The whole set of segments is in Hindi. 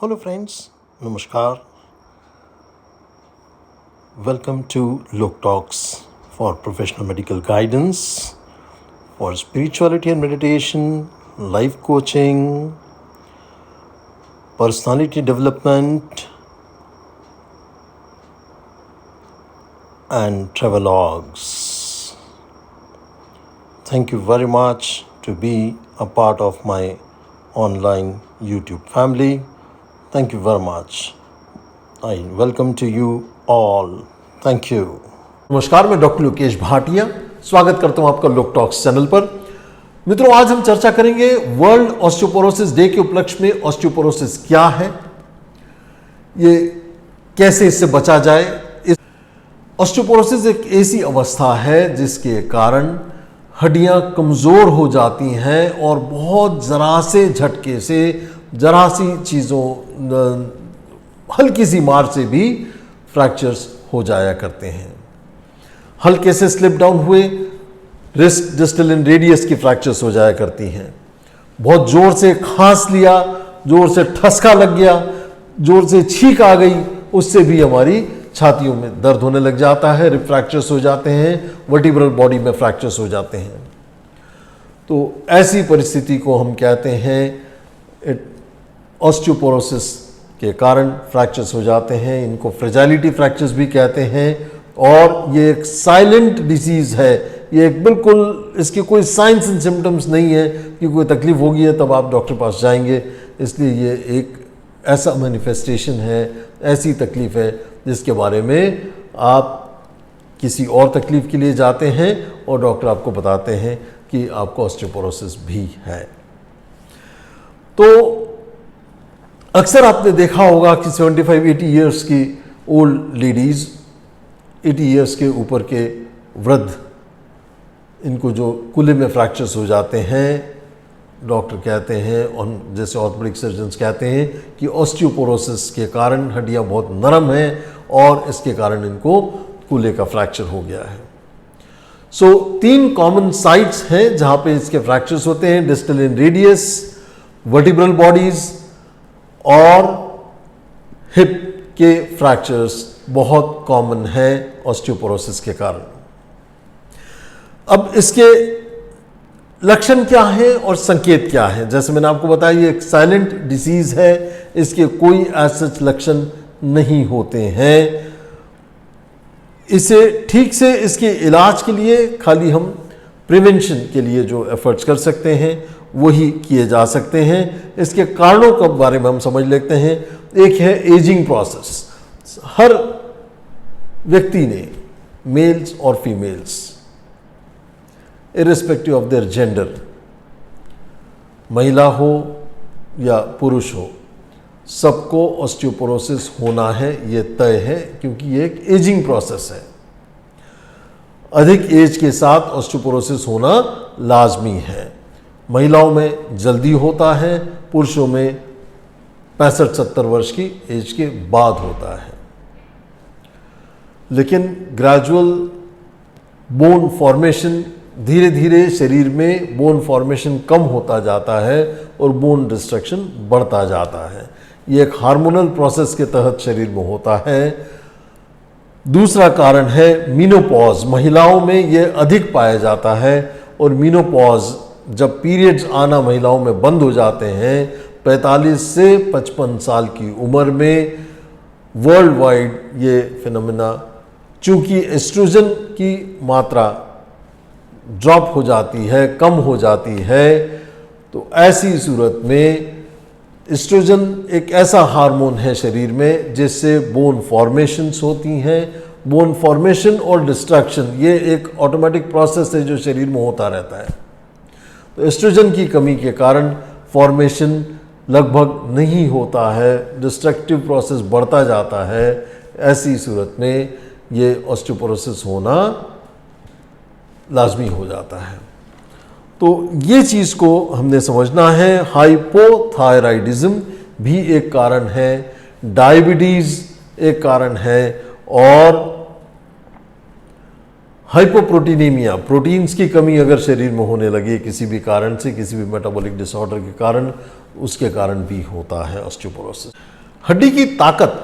Hello friends, Namaskar. Welcome to Lok Talks for professional medical guidance, for spirituality and meditation, life coaching, personality development, and travelogues. Thank you very much to be a part of my online YouTube family. Thank you very much. I welcome to you all. Thank you. नमस्कार, मैं डॉक्टर लोकेश भाटिया स्वागत करता हूं आपका लोक टॉक्स चैनल पर। मित्रों, आज हम चर्चा करेंगे वर्ल्ड ऑस्टियोपोरोसिस डे के उपलक्ष्य में ऑस्टियोपोरोसिस क्या है, ये कैसे इससे बचा जाए। ऑस्टियोपोरोसिस एक ऐसी अवस्था है जिसके कारण हड्डियां कमज़ोर हो जाती हैं और बहुत ज़रा से झटके से, ज़रा सी चीज़ों, हल्की सी मार से भी फ्रैक्चर्स हो जाया करते हैं। हल्के से स्लिप डाउन हुए रिस्ट डिस्टल इन रेडियस की फ्रैक्चर्स हो जाया करती हैं। बहुत ज़ोर से खांस लिया, ज़ोर से ठसका लग गया, ज़ोर से छींक आ गई, उससे भी हमारी छातियों में दर्द होने लग जाता है, रिब फ्रैक्चर्स हो जाते हैं, वर्टिब्रल बॉडी में फ्रैक्चर्स हो जाते हैं। तो ऐसी परिस्थिति को हम कहते हैं ऑस्टियोपोरोसिस के कारण फ्रैक्चर्स हो जाते हैं। इनको फ्रेजाइलिटी फ्रैक्चर्स भी कहते हैं और ये एक साइलेंट डिजीज़ है। ये एक बिल्कुल, इसके कोई साइंस एंड सिम्टम्स नहीं है कि कोई तकलीफ होगी है तब आप डॉक्टर पास जाएंगे। इसलिए ये एक ऐसा मैनिफेस्टेशन है, ऐसी तकलीफ है जिसके बारे में आप किसी और तकलीफ के लिए जाते हैं और डॉक्टर आपको बताते हैं कि आपको ऑस्टियोपोरोसिस भी है। तो अक्सर आपने देखा होगा कि 75-80 ईयर्स की ओल्ड लेडीज़, 80 ईयर्स के ऊपर के वृद्ध, इनको जो कूल्हे में फ्रैक्चर्स हो जाते हैं, डॉक्टर कहते हैं और जैसे ऑर्थोपेडिक सर्जन्स कहते हैं कि ऑस्टियोपोरोसिस के कारण हड्डियां बहुत नरम हैं और इसके कारण इनको कूल्हे का फ्रैक्चर हो गया है। सो 3 कॉमन साइट्स हैं जहां पे इसके फ्रैक्चर्स होते हैं: डिस्टल इन रेडियस, वर्टिब्रल बॉडीज और हिप के फ्रैक्चर्स बहुत कॉमन है ऑस्टियोपोरोसिस के कारण। अब इसके लक्षण क्या है और संकेत क्या है? जैसे मैंने आपको बताया, ये एक साइलेंट डिजीज है, इसके कोई ऐसे लक्षण नहीं होते हैं। इसे ठीक से, इसके इलाज के लिए खाली हम प्रिवेंशन के लिए जो एफर्ट्स कर सकते हैं वही किए जा सकते हैं। इसके कारणों के बारे में हम समझ लेते हैं। एक है एजिंग प्रोसेस। हर व्यक्ति ने, मेल्स और females, irrespective of their gender, महिला हो या पुरुष हो, सबको ऑस्टियोपोरोसिस होना है, ये तय है, क्योंकि ये एक एजिंग प्रोसेस है। अधिक एज के साथ ऑस्टियोपोरोसिस होना लाजमी है। महिलाओं में जल्दी होता है, पुरुषों में 65-70 वर्ष की एज के बाद होता है। लेकिन ग्रेजुअल बोन फॉर्मेशन, धीरे धीरे शरीर में बोन फॉर्मेशन कम होता जाता है और बोन डिस्ट्रक्शन बढ़ता जाता है। ये एक हार्मोनल प्रोसेस के तहत शरीर में होता है। दूसरा कारण है मीनोपॉज। महिलाओं में ये अधिक पाया जाता है और मीनोपॉज, जब पीरियड्स आना महिलाओं में बंद हो जाते हैं 45 से 55 साल की उम्र में, वर्ल्ड वाइड ये फिनोमेना, चूंकि एस्ट्रोजन की मात्रा ड्रॉप हो जाती है, कम हो जाती है, तो ऐसी सूरत में एस्ट्रोजन एक ऐसा हार्मोन है शरीर में जिससे बोन फॉर्मेशंस होती हैं। बोन फॉर्मेशन और डिस्ट्रक्शन, ये एक ऑटोमेटिक प्रोसेस है जो शरीर में होता रहता है। तो एस्ट्रोजन की कमी के कारण फॉर्मेशन लगभग नहीं होता है, डिस्ट्रक्टिव प्रोसेस बढ़ता जाता है। ऐसी सूरत में ये ऑस्टियोपोरोसिस होना लाजमी हो जाता है। तो ये चीज़ को हमने समझना है। हाइपोथायराइडिज्म भी एक कारण है, डायबिटीज़ एक कारण है और हाइपोप्रोटीनीमिया, प्रोटीन्स की कमी अगर शरीर में होने लगे किसी भी कारण से, किसी भी मेटाबॉलिक डिसऑर्डर के कारण, उसके कारण भी होता है ऑस्टियोपोरोसिस। हड्डी की ताकत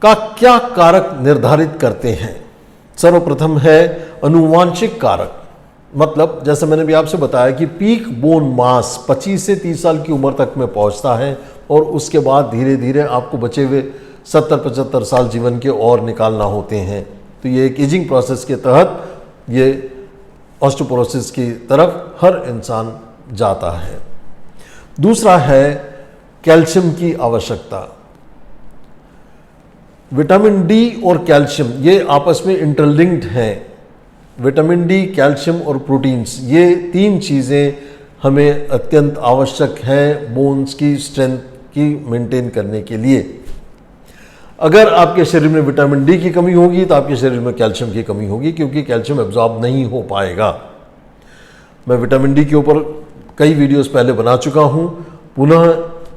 का क्या कारक निर्धारित करते हैं? सर्वप्रथम है अनुवांशिक कारक। मतलब जैसे मैंने भी आपसे बताया कि पीक बोन मास 25 से 30 साल की उम्र तक में पहुंचता है और उसके बाद धीरे धीरे आपको बचे हुए 70-75 साल जीवन के और निकालना होते हैं। तो ये एक एजिंग प्रोसेस के तहत ये ऑस्टियोपोरोसिस की तरफ हर इंसान जाता है। दूसरा है कैल्शियम की आवश्यकता। विटामिन डी और कैल्शियम ये आपस में इंटरलिंक्ड हैं। विटामिन डी, कैल्शियम और प्रोटीन्स, ये तीन चीज़ें हमें अत्यंत आवश्यक हैं बोन्स की स्ट्रेंथ की मेंटेन करने के लिए। अगर आपके शरीर में विटामिन डी की कमी होगी तो आपके शरीर में कैल्शियम की कमी होगी, क्योंकि कैल्शियम एब्जॉर्ब नहीं हो पाएगा। मैं विटामिन डी के ऊपर कई वीडियोस पहले बना चुका हूं, पुनः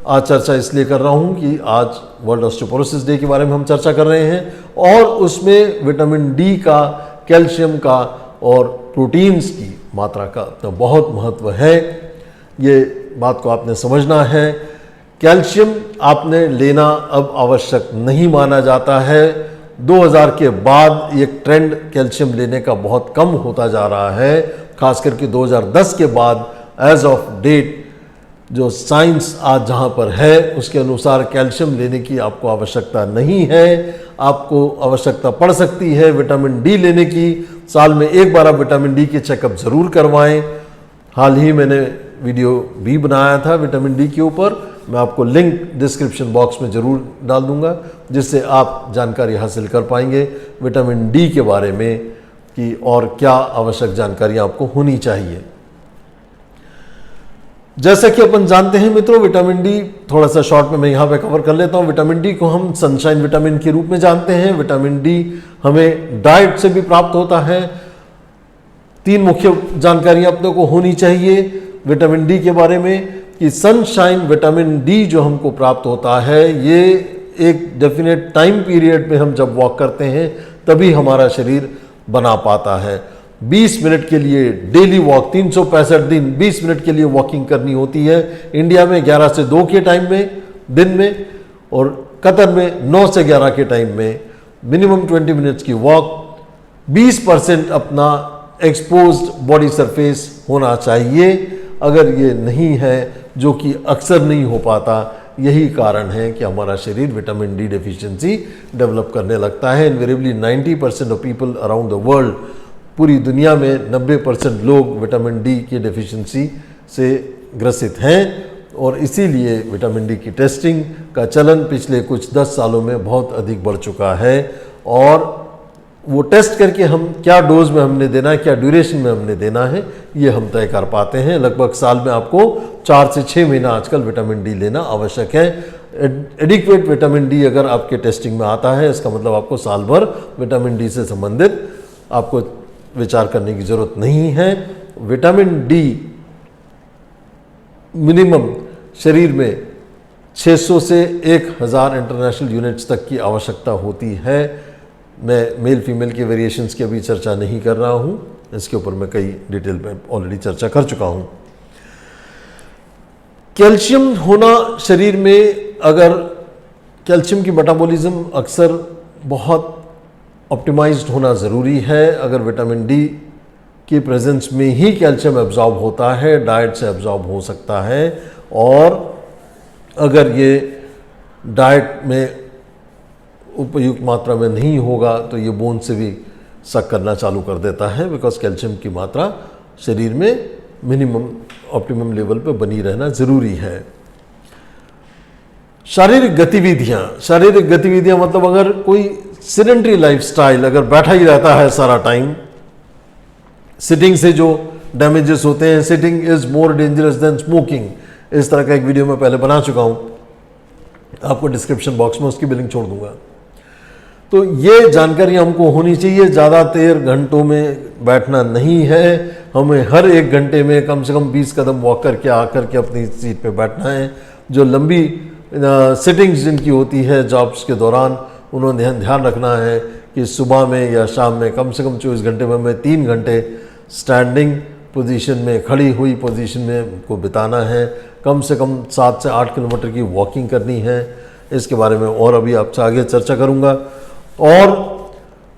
आज चर्चा इसलिए कर रहा हूं कि आज वर्ल्ड ऑस्टियोपोरोसिस डे के बारे में हम चर्चा कर रहे हैं और उसमें विटामिन डी का, कैल्शियम का और प्रोटीन्स की मात्रा का तो बहुत महत्व है। ये बात को आपने समझना है। कैल्शियम आपने लेना अब आवश्यक नहीं माना जाता है। 2000 के बाद ये ट्रेंड कैल्शियम लेने का बहुत कम होता जा रहा है, खास करके 2010 के बाद एज ऑफ डेट जो साइंस आज जहाँ पर है उसके अनुसार कैल्शियम लेने की आपको आवश्यकता नहीं है। आपको आवश्यकता पड़ सकती है विटामिन डी लेने की। साल में एक बार आप विटामिन डी के चेकअप ज़रूर करवाएं। हाल ही मैंने वीडियो भी बनाया था विटामिन डी के ऊपर, मैं आपको लिंक डिस्क्रिप्शन बॉक्स में ज़रूर डाल दूंगा, जिससे आप जानकारी हासिल कर पाएंगे विटामिन डी के बारे में कि और क्या आवश्यक जानकारी आपको होनी चाहिए। जैसा कि अपन जानते हैं मित्रों, विटामिन डी थोड़ा सा शॉर्ट में मैं यहाँ पे कवर कर लेता हूँ। विटामिन डी को हम सनशाइन विटामिन के रूप में जानते हैं। विटामिन डी हमें डाइट से भी प्राप्त होता है। तीन मुख्य जानकारियाँ अपने को होनी चाहिए विटामिन डी के बारे में कि सनशाइन विटामिन डी जो हमको प्राप्त होता है ये एक डेफिनेट टाइम पीरियड में हम जब वॉक करते हैं तभी हमारा शरीर बना पाता है। 20 मिनट के लिए डेली वॉक, 365 दिन 20 मिनट के लिए वॉकिंग करनी होती है। इंडिया में 11 से 2 के टाइम में दिन में और कतर में 9 से 11 के टाइम में मिनिमम 20 मिनट्स की वॉक। 20% अपना एक्सपोज्ड बॉडी सरफेस होना चाहिए। अगर ये नहीं है, जो कि अक्सर नहीं हो पाता, यही कारण है कि हमारा शरीर विटामिन डी डेफिशिएंसी डेवलप करने लगता है। Invariably 90% of people around the world, पूरी दुनिया में 90% लोग विटामिन डी की डेफिशिएंसी से ग्रसित हैं और इसीलिए विटामिन डी की टेस्टिंग का चलन पिछले कुछ 10 सालों में बहुत अधिक बढ़ चुका है। और वो टेस्ट करके हम क्या डोज में हमने देना है, क्या ड्यूरेशन में हमने देना है, ये हम तय कर पाते हैं। लगभग साल में आपको 4 से 6 महीना आजकल विटामिन डी लेना आवश्यक है। एडिक्वेट विटामिन डी अगर आपके टेस्टिंग में आता है, इसका मतलब आपको साल भर विटामिन डी से संबंधित आपको विचार करने की जरूरत नहीं है। विटामिन डी मिनिमम शरीर में 600 से 1000 इंटरनेशनल यूनिट्स तक की आवश्यकता होती है। मैं मेल फीमेल के वेरिएशंस की अभी चर्चा नहीं कर रहा हूँ, इसके ऊपर मैं कई डिटेल में ऑलरेडी चर्चा कर चुका हूँ। कैल्शियम होना शरीर में, अगर कैल्शियम की मेटाबॉलिज्म अक्सर बहुत ऑप्टिमाइज्ड होना ज़रूरी है। अगर विटामिन डी की प्रेजेंस में ही कैल्शियम एब्जॉर्ब होता है, डाइट से एब्जॉर्ब हो सकता है। और अगर ये डाइट में उपयुक्त मात्रा में नहीं होगा तो ये बोन से भी सक करना चालू कर देता है, बिकॉज कैल्शियम की मात्रा शरीर में मिनिमम ऑप्टिमम लेवल पे बनी रहना ज़रूरी है। शारीरिक गतिविधियां मतलब अगर कोई सिडेंटरी लाइफस्टाइल, अगर बैठा ही रहता है सारा टाइम, सिटिंग से जो डैमेजेस होते हैं, sitting is more dangerous than smoking, इस तरह का एक वीडियो मैं पहले बना चुका हूं, आपको डिस्क्रिप्शन बॉक्स में उसकी भी लिंक छोड़ दूंगा। तो ये जानकारी हमको होनी चाहिए। ज़्यादा देर घंटों में बैठना नहीं है, हमें हर 1 घंटे में कम से कम 20 कदम वॉक करके आकर के अपनी सीट पे बैठना है। जो लंबी सिटिंग्स जिनकी होती है जॉब्स के दौरान, उन्होंने ध्यान रखना है कि सुबह में या शाम में कम से कम 24 घंटे में मैं 3 घंटे स्टैंडिंग पोजीशन में, खड़ी हुई पोजीशन में को बिताना है। कम से कम 7 से 8 किलोमीटर की वॉकिंग करनी है। इसके बारे में और अभी आपसे आगे चर्चा करूंगा। और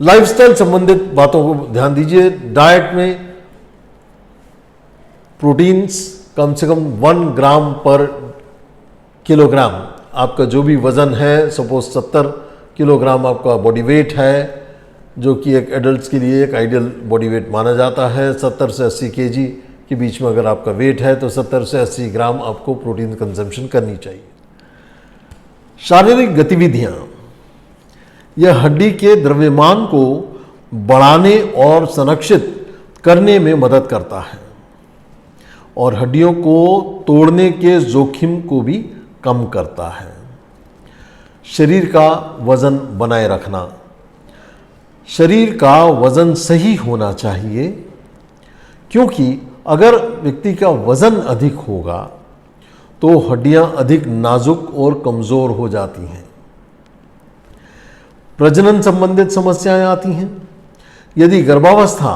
लाइफस्टाइल संबंधित बातों को ध्यान दीजिए। डाइट में प्रोटीन्स कम से कम 1 ग्राम पर किलोग्राम, आपका जो भी वज़न है, सपोज 70 किलोग्राम आपका बॉडी वेट है, जो कि एक एडल्ट्स के लिए एक आइडियल बॉडी वेट माना जाता है। 70 से 80 केजी के बीच में अगर आपका वेट है तो 70 से 80 ग्राम आपको प्रोटीन कंजम्पशन करनी चाहिए। शारीरिक गतिविधियां यह हड्डी के द्रव्यमान को बढ़ाने और संरक्षित करने में मदद करता है और हड्डियों को तोड़ने के जोखिम को भी कम करता है। शरीर का वजन बनाए रखना, शरीर का वजन सही होना चाहिए, क्योंकि अगर व्यक्ति का वजन अधिक होगा तो हड्डियां अधिक नाजुक और कमजोर हो जाती हैं। प्रजनन संबंधित समस्याएं आती हैं। यदि गर्भावस्था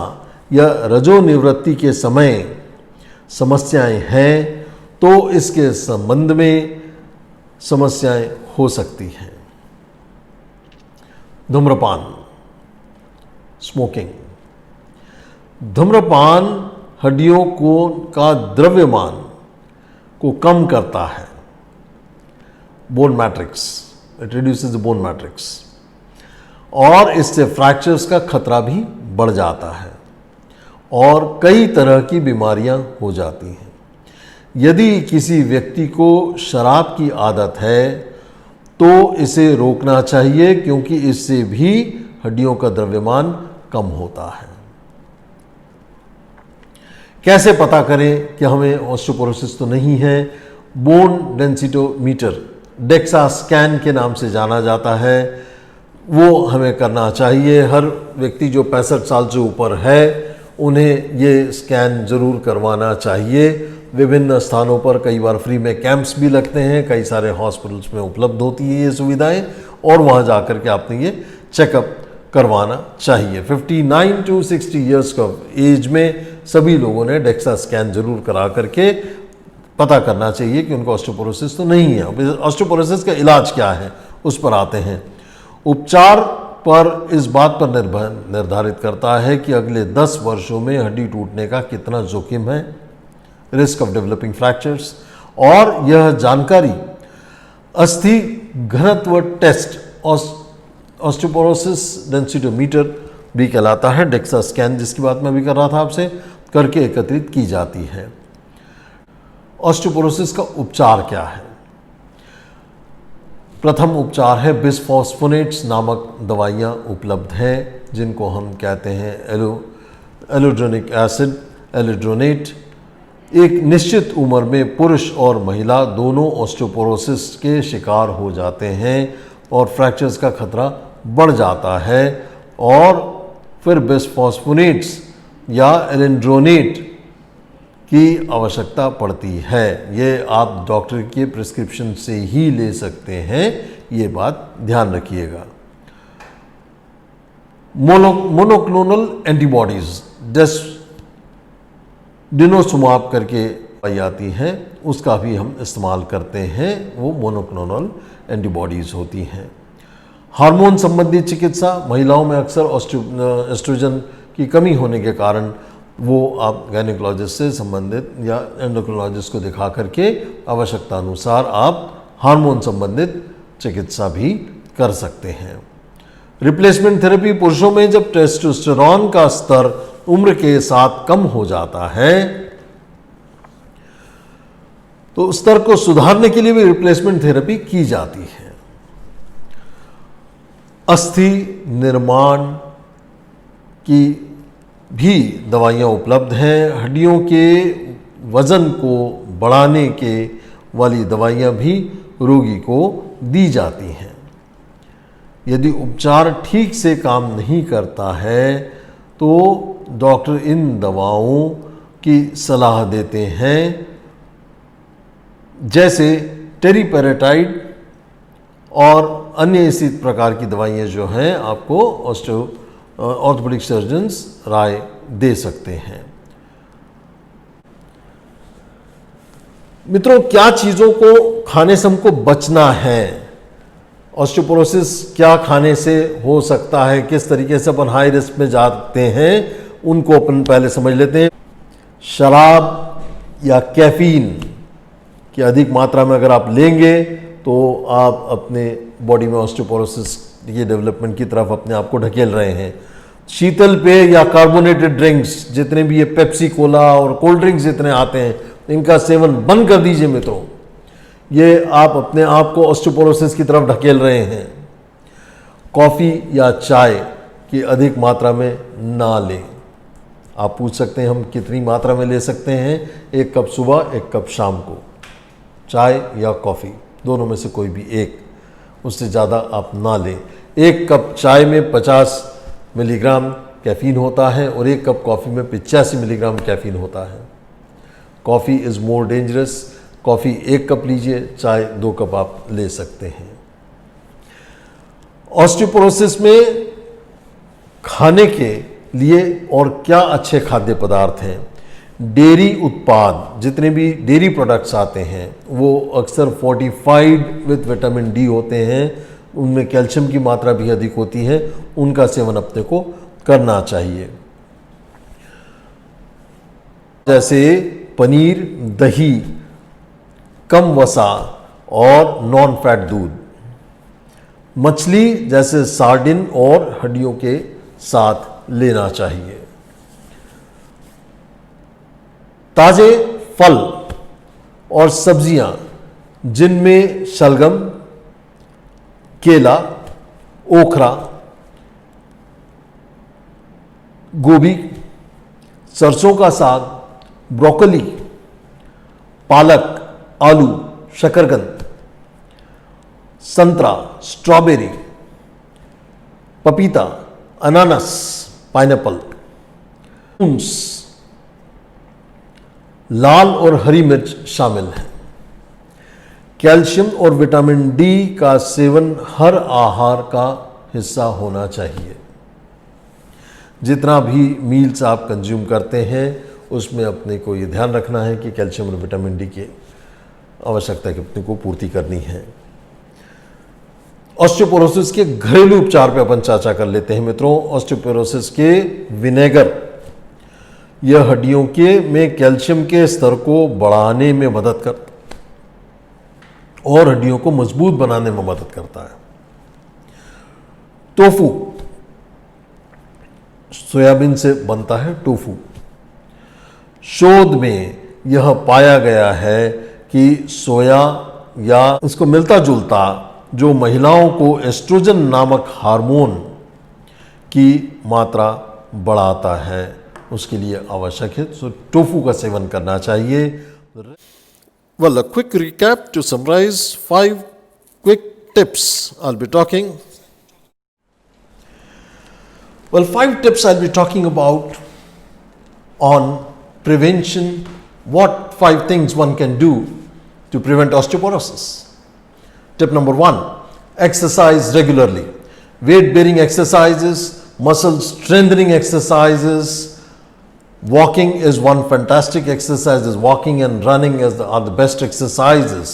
या रजोनिवृत्ति के समय समस्याएं हैं तो इसके संबंध में समस्याएं हो सकती हैं। धूम्रपान, स्मोकिंग। धूम्रपान हड्डियों का द्रव्यमान को कम करता है, bone matrix, it reduces the bone matrix, और इससे फ्रैक्चर्स का खतरा भी बढ़ जाता है और कई तरह की बीमारियां हो जाती हैं। यदि किसी व्यक्ति को शराब की आदत है तो इसे रोकना चाहिए, क्योंकि इससे भी हड्डियों का द्रव्यमान कम होता है। कैसे पता करें कि हमें ऑस्टियोपोरोसिस तो नहीं है? बोन डेंसिटोमीटर, डेक्सा स्कैन के नाम से जाना जाता है, वो हमें करना चाहिए। हर व्यक्ति जो 65 साल से ऊपर है उन्हें ये स्कैन जरूर करवाना चाहिए। विभिन्न स्थानों पर कई बार फ्री में कैंप्स भी लगते हैं, कई सारे हॉस्पिटल्स में उपलब्ध होती है ये सुविधाएं, और वहाँ जाकर के आपने ये चेकअप करवाना चाहिए। 59 to 60 ईयर्स का एज में सभी लोगों ने डेक्सा स्कैन जरूर करा करके पता करना चाहिए कि उनको ऑस्टियोपोरोसिस तो नहीं है। अब ऑस्टियोपोरोसिस का इलाज क्या है उस पर आते हैं। उपचार पर इस बात पर निर्धारित करता है कि अगले 10 वर्षों में हड्डी टूटने का कितना जोखिम है, रिस्क ऑफ डेवलपिंग फ्रैक्चर्स, और यह जानकारी अस्थि घनत्व टेस्ट ऑस्टियोपोरोसिस डेंसिटोमीटर भी कहलाता है, डेक्सा स्कैन जिसकी बात मैं भी कर रहा था आपसे, करके एकत्रित की जाती है। ऑस्टियोपोरोसिस का उपचार क्या है? प्रथम उपचार है बिसफॉस्फोनेट्स नामक दवाइयाँ उपलब्ध हैं, जिनको हम कहते हैं एलोड्रोनिक एसिड, एलोड्रोनेट। एक निश्चित उम्र में पुरुष और महिला दोनों ऑस्टियोपोरोसिस के शिकार हो जाते हैं और फ्रैक्चर्स का खतरा बढ़ जाता है, और फिर बिसफॉस्फोनेट्स या एलोड्रोनेट की आवश्यकता पड़ती है। ये आप डॉक्टर के प्रिस्क्रिप्शन से ही ले सकते हैं, ये बात ध्यान रखिएगा। मोनोक्लोनल एंटीबॉडीज डिनोसुमाब करके पाई जाती हैं, उसका भी हम इस्तेमाल करते हैं, वो मोनोक्लोनल एंटीबॉडीज होती हैं। हार्मोन संबंधी चिकित्सा, महिलाओं में अक्सर एस्ट्रोजन की कमी होने के कारण वो आप गायनेकोलॉजिस्ट से संबंधित या एंडोक्रोलॉजिस्ट को दिखा करके आवश्यकता अनुसार आप हार्मोन संबंधित चिकित्सा भी कर सकते हैं। रिप्लेसमेंट थेरेपी, पुरुषों में जब टेस्टोस्टेरॉन का स्तर उम्र के साथ कम हो जाता है तो स्तर को सुधारने के लिए भी रिप्लेसमेंट थेरेपी की जाती है। अस्थि निर्माण की भी दवाइयाँ उपलब्ध हैं। हड्डियों के वजन को बढ़ाने के वाली दवाइयाँ भी रोगी को दी जाती हैं। यदि उपचार ठीक से काम नहीं करता है तो डॉक्टर इन दवाओं की सलाह देते हैं, जैसे टेरीपेरेटाइड और अन्य इसी प्रकार की दवाइयाँ जो हैं आपको ऑर्थोपेडिक सर्जन्स राय दे सकते हैं। मित्रों, क्या चीज़ों को खाने से हमको बचना है? ऑस्टियोपोरोसिस क्या खाने से हो सकता है, किस तरीके से अपन हाई रिस्क में जाते हैं, उनको अपन पहले समझ लेते हैं। शराब या कैफीन की अधिक मात्रा में अगर आप लेंगे तो आप अपने बॉडी में ऑस्टियोपोरोसिस के डेवलपमेंट की तरफ अपने आप को ढकेल रहे हैं। शीतल पेय या कार्बोनेटेड ड्रिंक्स, जितने भी ये पेप्सी कोला और कोल्ड ड्रिंक्स जितने आते हैं, इनका सेवन बंद कर दीजिए मित्रों। ये आप अपने आप को ऑस्टियोपोरोसिस की तरफ ढकेल रहे हैं। कॉफ़ी या चाय की अधिक मात्रा में ना लें। आप पूछ सकते हैं हम कितनी मात्रा में ले सकते हैं? 1 कप सुबह, 1 कप शाम को, चाय या कॉफ़ी, दोनों में से कोई भी एक, उससे ज़्यादा आप ना लें। 1 कप चाय में 50 मिलीग्राम कैफीन होता है और 1 कप कॉफ़ी में 85 मिलीग्राम कैफीन होता है। Coffee is more dangerous. Coffee 1 cup लीजिए, चाय 2 कप आप ले सकते हैं। ऑस्टियोपोरोसिस में खाने के लिए और क्या अच्छे खाद्य पदार्थ हैं? डेयरी उत्पाद, जितने भी डेयरी प्रोडक्ट्स आते हैं वो अक्सर फोर्टिफाइड विथ विटामिन डी होते हैं, उनमें कैल्शियम की मात्रा भी अधिक होती है, उनका सेवन अपने को करना चाहिए। जैसे पनीर, दही, कम वसा और नॉन फैट दूध, मछली जैसे सार्डिन और हड्डियों के साथ लेना चाहिए। ताजे फल और सब्जियां जिनमें शलगम, केला, ओखरा, गोभी, सरसों का साग, ब्रोकली, पालक, आलू, शकरकंद, संतरा, स्ट्रॉबेरी, पपीता, अनानास, पाइनएप्पल, लाल और हरी मिर्च शामिल हैं। कैल्शियम और विटामिन डी का सेवन हर आहार का हिस्सा होना चाहिए। जितना भी मील्स आप कंज्यूम करते हैं उसमें अपने को ये ध्यान रखना है कि कैल्शियम और विटामिन डी की आवश्यकता की अपने को पूर्ति करनी है। ऑस्टियोपोरोसिस के घरेलू उपचार पे अपन चर्चा कर लेते हैं मित्रों। ऑस्टियोपोरोसिस के विनेगर, यह हड्डियों के में कैल्शियम के स्तर को बढ़ाने में मदद करता और हड्डियों को मजबूत बनाने में मदद करता है। टोफू, सोयाबीन से बनता है टोफू। शोध में यह पाया गया है कि सोया या उसको मिलता जुलता जो महिलाओं को एस्ट्रोजन नामक हार्मोन की मात्रा बढ़ाता है, उसके लिए आवश्यक है। सो टोफू का सेवन करना चाहिए। Well, a quick recap to summarize 5 quick tips I'll be talking. Well, 5 tips I'll be talking about on prevention. What 5 things one can do to prevent osteoporosis? Tip number 1, exercise regularly. Weight bearing exercises, muscle strengthening exercises. Walking is one fantastic exercise. Walking and running are the best exercises.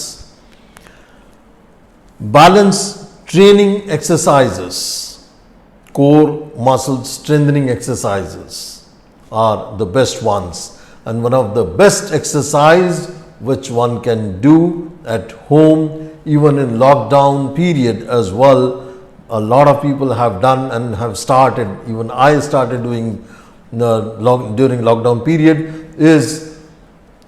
Balance training exercises, core muscle strengthening exercises are the best ones. And one of the best exercise which one can do at home, even in lockdown period as well, a lot of people have done and have started, even I started doing during lockdown period, is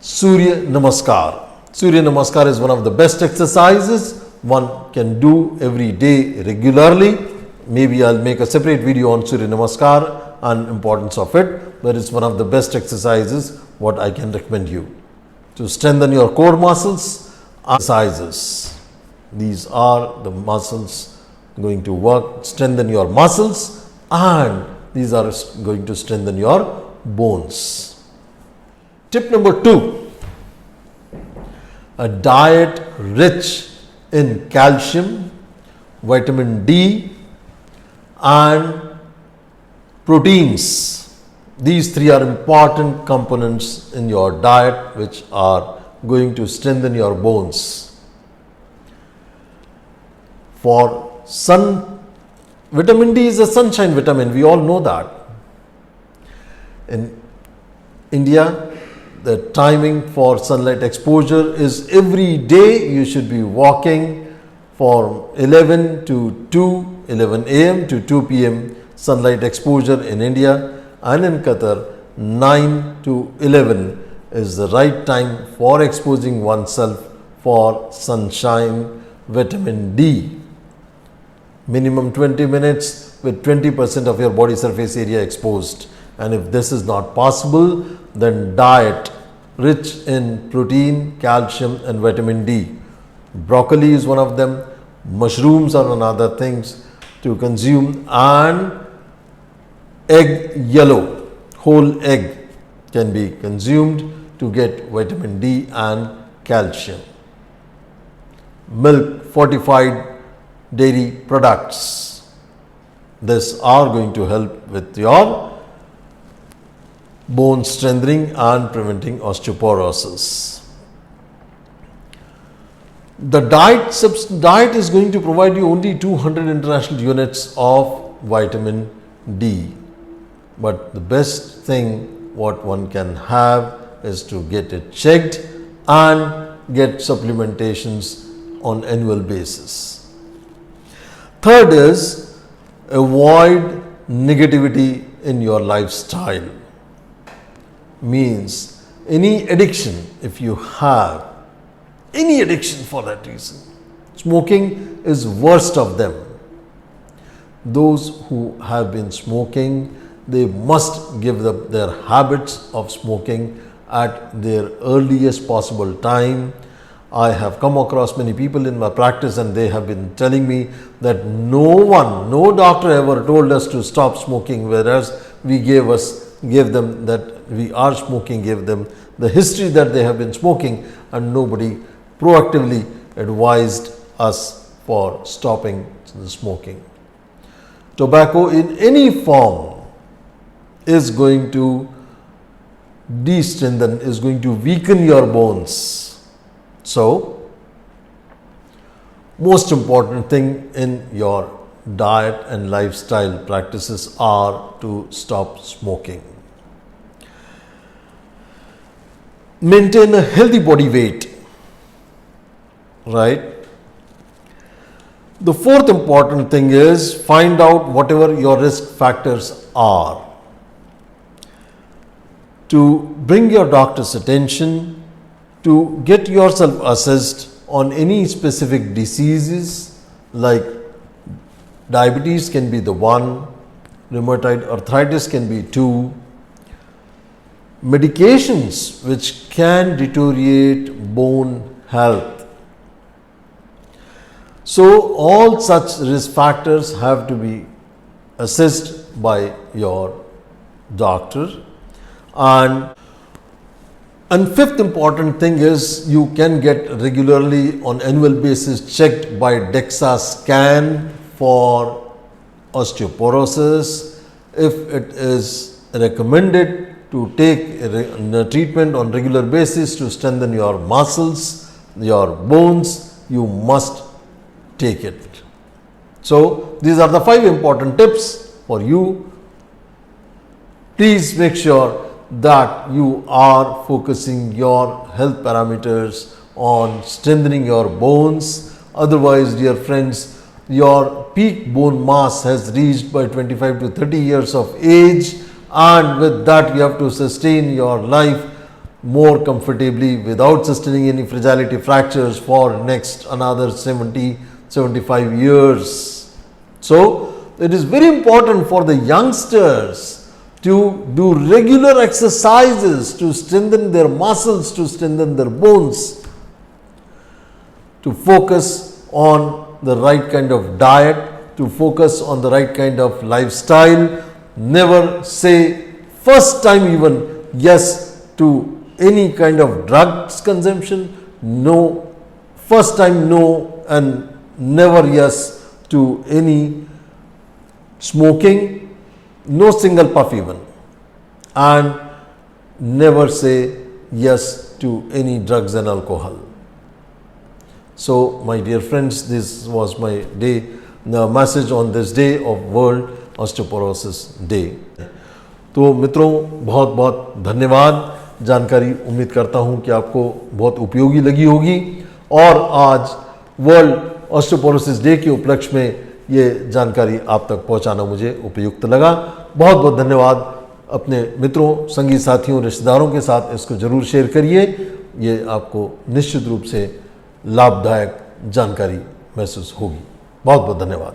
Surya Namaskar. Surya Namaskar is one of the best exercises one can do every day regularly. Maybe I'll make a separate video on Surya Namaskar and importance of it, but it's one of the best exercises what I can recommend you to strengthen your core muscles. Exercises, these are the muscles going to work, strengthen your muscles, and these are going to strengthen your bones. Tip number 2, a diet rich in calcium, vitamin D, and proteins. These three are important components in your diet which are going to strengthen your bones. For vitamin D is a sunshine vitamin, we all know that. In India, the timing for sunlight exposure is every day you should be walking from 11 a.m. to 2 p.m. sunlight exposure in India, and in Qatar 9 to 11 is the right time for exposing oneself for sunshine vitamin D. Minimum 20 minutes with 20% of your body surface area exposed. And if this is not possible, then diet rich in protein, calcium and vitamin D. Broccoli is one of them, mushrooms are another things to consume, and egg yellow, whole egg can be consumed to get vitamin D and calcium. Milk, fortified dairy products, this are going to help with your bone strengthening and preventing osteoporosis. The diet is going to provide you only 200 international units of vitamin D, but the best thing what one can have is to get it checked and get supplementations on annual basis. Third is avoid negativity in your lifestyle. Means any addiction, if you have any addiction for that reason, smoking is worst of them. Those who have been smoking, they must give up their habits of smoking at their earliest possible time. I have come across many people in my practice and they have been telling me that no doctor ever told us to stop smoking, whereas we gave them that we are smoking, gave them the history that they have been smoking, and nobody proactively advised us for stopping the smoking. Tobacco in any form is going to de-strengthen, is going to weaken your bones. So, most important thing in your diet and lifestyle practices are to stop smoking. Maintain a healthy body weight, right? The fourth important thing is find out whatever your risk factors are. To bring your doctor's attention, to get yourself assessed on any specific diseases like diabetes can be the one, rheumatoid arthritis can be two, medications which can deteriorate bone health. So, all such risk factors have to be assessed by your doctor. And fifth important thing is you can get regularly on annual basis checked by DEXA scan for osteoporosis. If it is recommended to take a treatment on regular basis to strengthen your muscles, your bones, you must take it. So, these are the 5 important tips for you. Please make sure that you are focusing your health parameters on strengthening your bones. Otherwise, dear friends, your peak bone mass has reached by 25 to 30 years of age, and with that you have to sustain your life more comfortably without sustaining any fragility fractures for next another 70-75 years. So, it is very important for the youngsters to do regular exercises to strengthen their muscles, to strengthen their bones, to focus on the right kind of diet, to focus on the right kind of lifestyle. Never say first time even yes to any kind of drugs consumption. No, first time no, and never yes to any smoking, no single puff even, and never say yes to any drugs and alcohol. So my dear friends, this was my day, the message on this day of World Osteoporosis Day. तो मित्रों, बहुत बहुत धन्यवाद। जानकारी उम्मीद करता हूं कि आपको बहुत उपयोगी लगी होगी, और आज वर्ल्ड ऑस्टियोपोरोसिस डे के उपलक्ष्य में ये जानकारी आप तक पहुंचाना मुझे उपयुक्त लगा। बहुत बहुत धन्यवाद। अपने मित्रों, संगी साथियों, रिश्तेदारों के साथ इसको जरूर शेयर करिए। ये आपको निश्चित रूप से लाभदायक जानकारी महसूस होगी। बहुत बहुत धन्यवाद।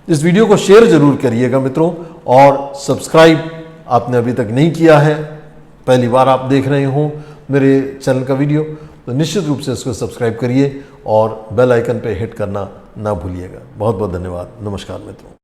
इस वीडियो को शेयर जरूर करिएगा मित्रों, और सब्सक्राइब आपने अभी तक नहीं किया है, पहली बार आप देख रहे हो मेरे चैनल का वीडियो, तो निश्चित रूप से इसको सब्सक्राइब करिए और बेल आइकन पे हिट करना ना भूलिएगा। बहुत बहुत धन्यवाद। नमस्कार मित्रों।